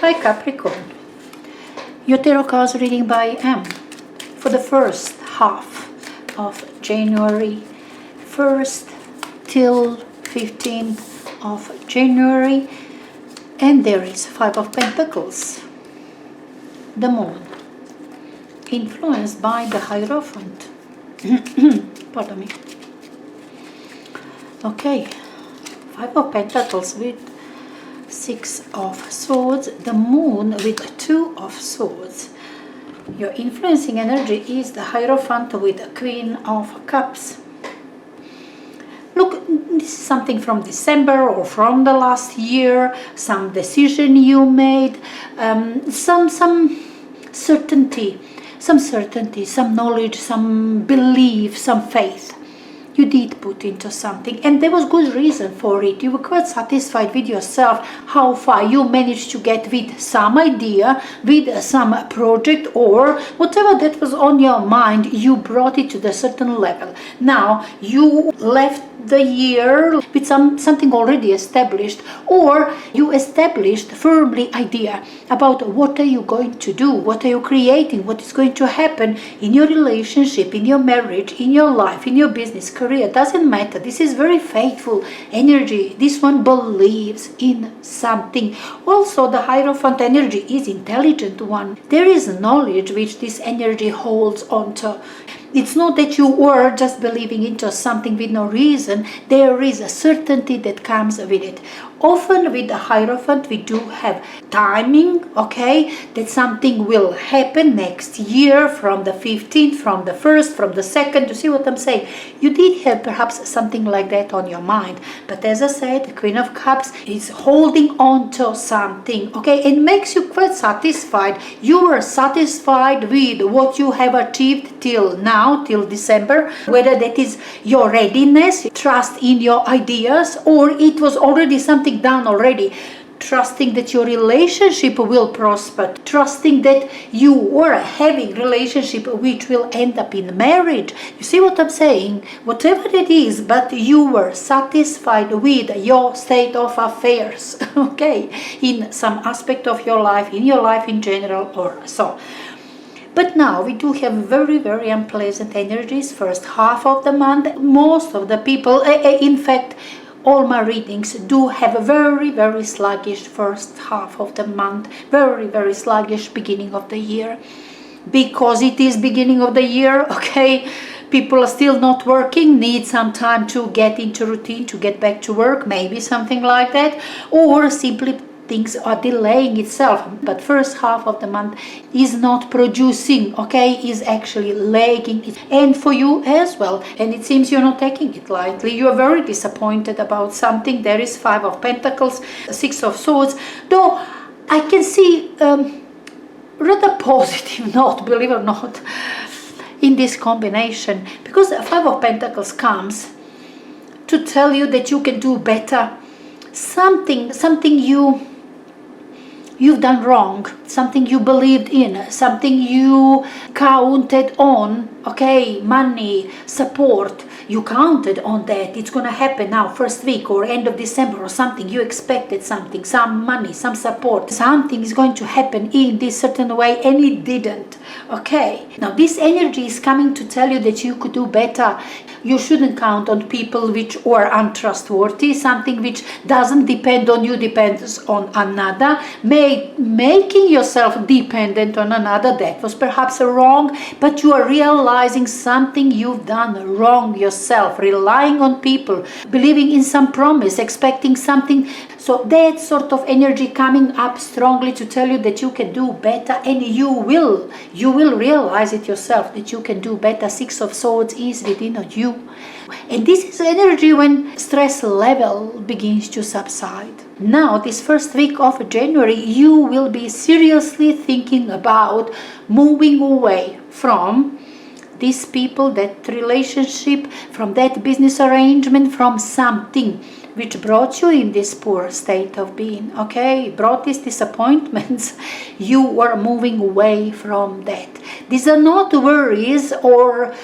Hi Capricorn, your tarot cards reading by M for the first half of January 1st till 15th of January, and there is Five of Pentacles, the Moon, influenced by the Hierophant. Pardon me. Okay, Five of Pentacles with Six of Swords, the Moon with Two of Swords. Your influencing energy is the Hierophant with the Queen of Cups. Look, this is something from December or from the last year, some decision you made, some certainty, some knowledge, some belief, some faith you did put into something, and there was good reason for it. You were quite satisfied with yourself, how far you managed to get with some idea, with some project, or whatever that was on your mind, you brought it to the certain level. Now you left the year with something already established, or you established firmly idea about what are you going to do, what are you creating, what is going to happen in your relationship, in your marriage, in your life, in your business, career, doesn't matter. This is very faithful energy. This one believes in something. Also, the Hierophant energy is intelligent one. There is knowledge which this energy holds on to. It's not that you were just believing into something with no reason. There is a certainty that comes with it. Often with the Hierophant we do have timing, okay, that something will happen next year from the 15th, from the 1st, from the 2nd. You see what I'm saying? You did have perhaps something like that on your mind. But as I said, the Queen of Cups is holding on to something, okay, and makes you quite satisfied. You were satisfied with what you have achieved till now, till December, whether that is your readiness, trust in your ideas, or it was already something done already, trusting that your relationship will prosper, trusting that you were having relationship which will end up in marriage. You see what I'm saying? Whatever it is, but you were satisfied with your state of affairs, okay, in some aspect of your life, in general, or so. But now we do have very, very unpleasant energies first half of the month. Most of the people, in fact, all my readings do have a very, very sluggish first half of the month, very, very sluggish beginning of the year. Because it is beginning of the year, okay, people are still not working, need some time to get into routine, to get back to work, maybe something like that, or simply things are delaying itself. But first half of the month is not producing, okay, is actually lagging, and for you as well. And it seems you're not taking it lightly. You are very disappointed about something. There is Five of Pentacles, Six of Swords, though I can see rather positive note, believe it or not, in this combination, because Five of Pentacles comes to tell you that you can do better. Something you've done wrong, something you believed in, something you counted on, okay, money, support, you counted on that, it's gonna happen now, first week or end of December or something, you expected something, some money, some support, something is going to happen in this certain way, and it didn't, okay. Now this energy is coming to tell you that you could do better. You shouldn't count on people which are untrustworthy, something which doesn't depend on you, depends on another. Making yourself dependent on another, that was perhaps wrong, but you are realizing something you've done wrong yourself, relying on people, believing in some promise, expecting something. So that sort of energy coming up strongly to tell you that you can do better, and you will realize it yourself that you can do better. Six of Swords is within you. And this is energy when stress level begins to subside. Now, this first week of January, you will be seriously thinking about moving away from these people, that relationship, from that business arrangement, from something which brought you in this poor state of being, okay, brought these disappointments. You were moving away from that. These are not worries or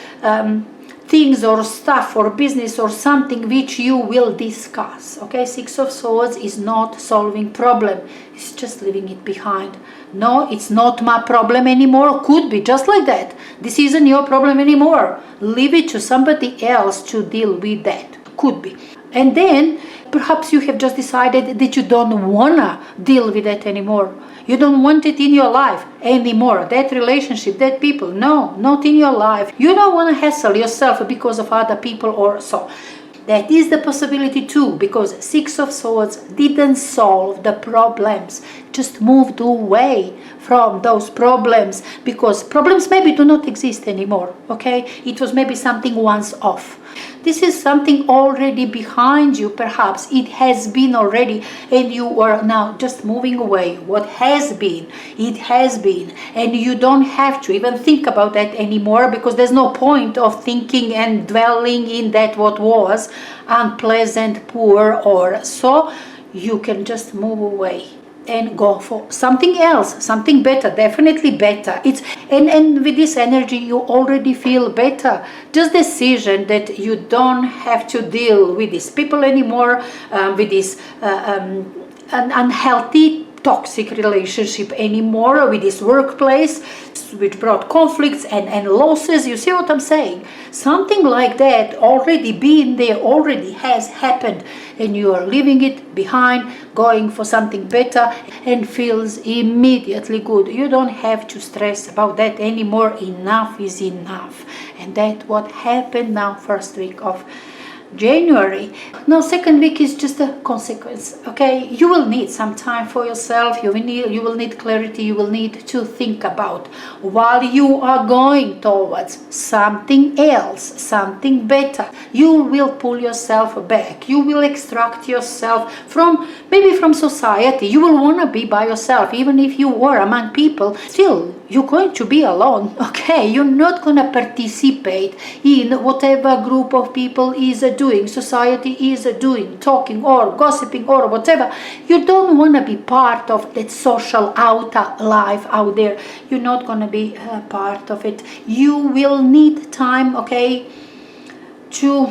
things or stuff or business or something which you will discuss. Okay, Six of Swords is not solving problem, it's just leaving it behind. No, it's not my problem anymore. Could be just like that. This isn't your problem anymore. Leave it to somebody else to deal with that. Could be. And then perhaps you have just decided that you don't wanna deal with that anymore. You don't want it in your life anymore. That relationship, that people, no, not in your life. You don't want to hassle yourself because of other people or so. That is the possibility too, because Six of Swords didn't solve the problems, just moved away from those problems, because problems maybe do not exist anymore, okay? It was maybe something once off. This is something already behind you, perhaps. It has been already, and you are now just moving away. What has been, it has been. And you don't have to even think about that anymore, because there's no point of thinking and dwelling in that what was unpleasant, poor, or so. You can just move away and go for something else, something better, definitely better. And with this energy you already feel better. Just decision that you don't have to deal with these people anymore, with this unhealthy toxic relationship anymore, with this workplace which brought conflicts and losses. You see what I'm saying? Something like that already been there, already has happened, and you are leaving it behind, going for something better, and feels immediately good. You don't have to stress about that anymore. Enough is enough. And that's what happened now first week of January. Now second week is just a consequence. Okay, you will need some time for yourself. You will need clarity. You will need to think about, while you are going towards something else, something better, you will pull yourself back. You will extract yourself from maybe from society. You will want to be by yourself. Even if you were among people, still you're going to be alone. Okay, you're not going to participate in whatever group of people is doing, society is doing, talking or gossiping or whatever. You don't want to be part of that social outer life out there. You're not going to be part of it. You will need time, okay, to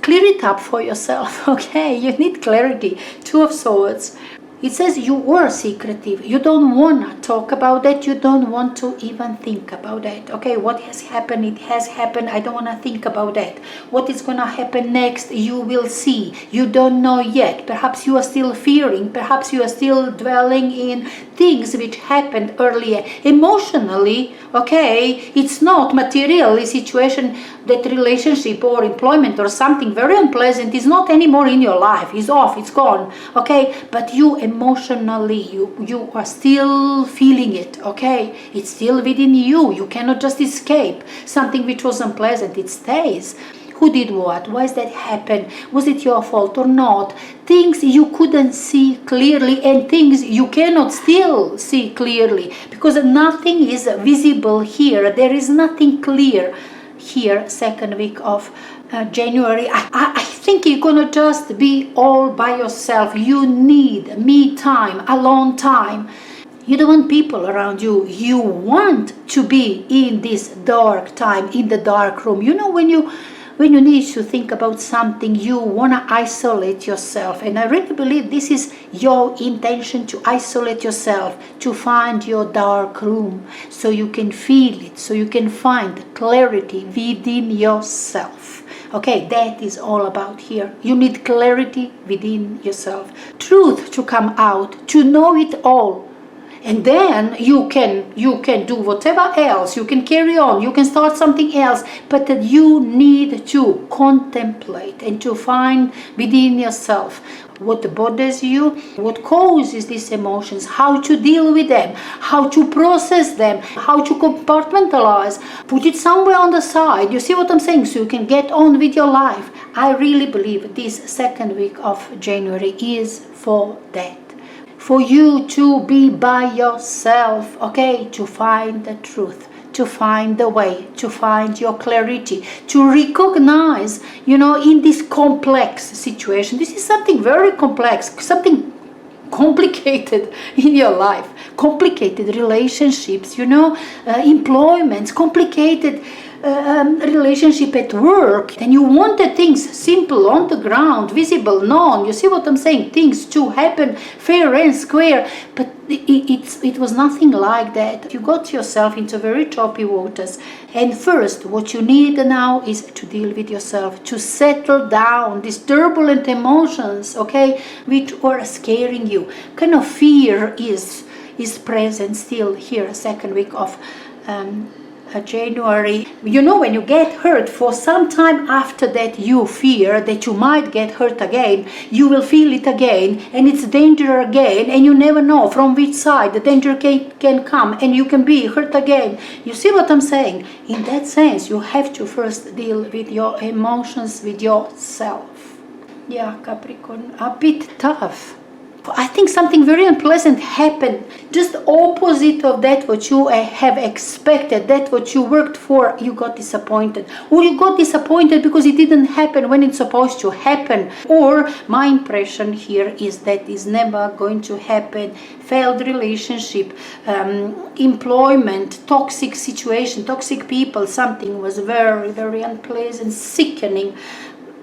clear it up for yourself. Okay, you need clarity. Two of Swords. It says you were secretive. You don't want to talk about that. You don't want to even think about that. Okay, what has happened, it has happened. I don't want to think about that. What is going to happen next, you will see. You don't know yet. Perhaps you are still fearing. Perhaps you are still dwelling in things which happened earlier. Emotionally, okay, it's not material. A situation, that relationship or employment or something very unpleasant is not anymore in your life. It's off, it's gone. Okay, but you emotionally, you are still feeling it. Okay, it's still within you. You cannot just escape something which was unpleasant. It stays. Who did what? Why does that happen? Was it your fault or not? Things you couldn't see clearly, and things you cannot still see clearly, because nothing is visible here. There is nothing clear here second week of January. I think you're gonna just be all by yourself. You need me time, alone time. You don't want people around you. You want to be in this dark time, in the dark room. You know, when you need to think about something, you want to isolate yourself. And I really believe this is your intention, to isolate yourself, to find your dark room so you can feel it, so you can find clarity within yourself. Okay, that is all about here. You need clarity within yourself. Truth to come out, to know it all. And then you can do whatever else. You can carry on. You can start something else. But that you need to contemplate and to find within yourself what bothers you, what causes these emotions, how to deal with them, how to process them, how to compartmentalize, put it somewhere on the side. You see what I'm saying? So you can get on with your life. I really believe this second week of January is for that. For you to be by yourself, okay, to find the truth, to find the way, to find your clarity, to recognize, in this complex situation. This is something very complex, something complicated in your life, complicated relationships, employments, complicated relationship at work, then you wanted things simple, on the ground, visible, known. You see what I'm saying? Things to happen fair and square, but it was nothing like that. You got yourself into very choppy waters, and first what you need now is to deal with yourself, to settle down these turbulent emotions, okay, which are scaring you. Kind of fear is present still here, second week of January. You know, when you get hurt, for some time after that you fear that you might get hurt again. You will feel it again, and it's danger again, and you never know from which side the danger can come, and you can be hurt again. You see what I'm saying? In that sense, you have to first deal with your emotions, with yourself. Yeah, Capricorn, a bit tough. I think something very unpleasant happened, just opposite of that what you have expected, that what you worked for. You got disappointed, or you got disappointed because it didn't happen when it's supposed to happen. Or my impression here is that is never going to happen. Failed relationship, employment, toxic situation, toxic people, something was very, very unpleasant, sickening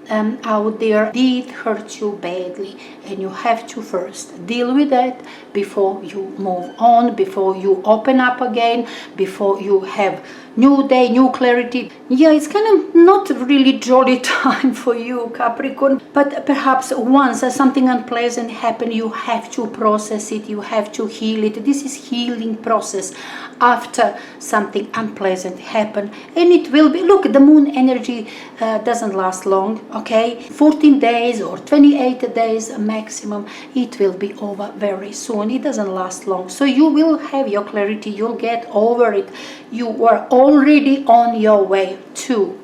out there did hurt you badly, and you have to first deal with that before you move on, before you open up again, before you have new day, new clarity. Yeah, it's kind of not really jolly time for you, Capricorn, but perhaps once something unpleasant happened, you have to process it, you have to heal it. This is healing process after something unpleasant happened, and it will be, look, the moon energy doesn't last long, okay, 14 days or 28 days maximum. It will be over very soon. It doesn't last long, so you will have your clarity, you'll get over it. You are already on your way too.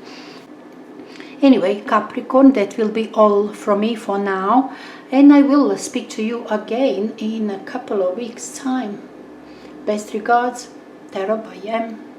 Anyway, Capricorn, that will be all from me for now, and I will speak to you again in a couple of weeks time. Best regards, Tarot by M.